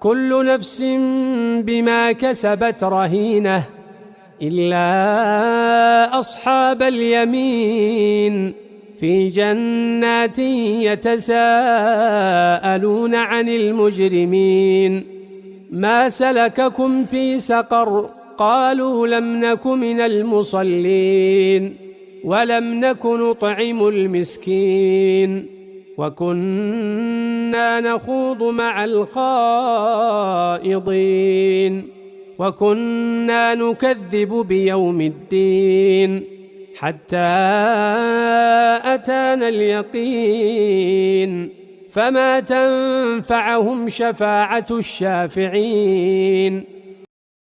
كل نفس بما كسبت رهينة إلا أصحاب اليمين في جنات يتساءلون عن المجرمين ما سلككم في سقر قالوا لم نك من المصلين ولم نك نطعم المسكين وكنا نخوض مع الخائضين وكنا نكذب بيوم الدين حتى أتانا اليقين فما تنفعهم شفاعة الشافعين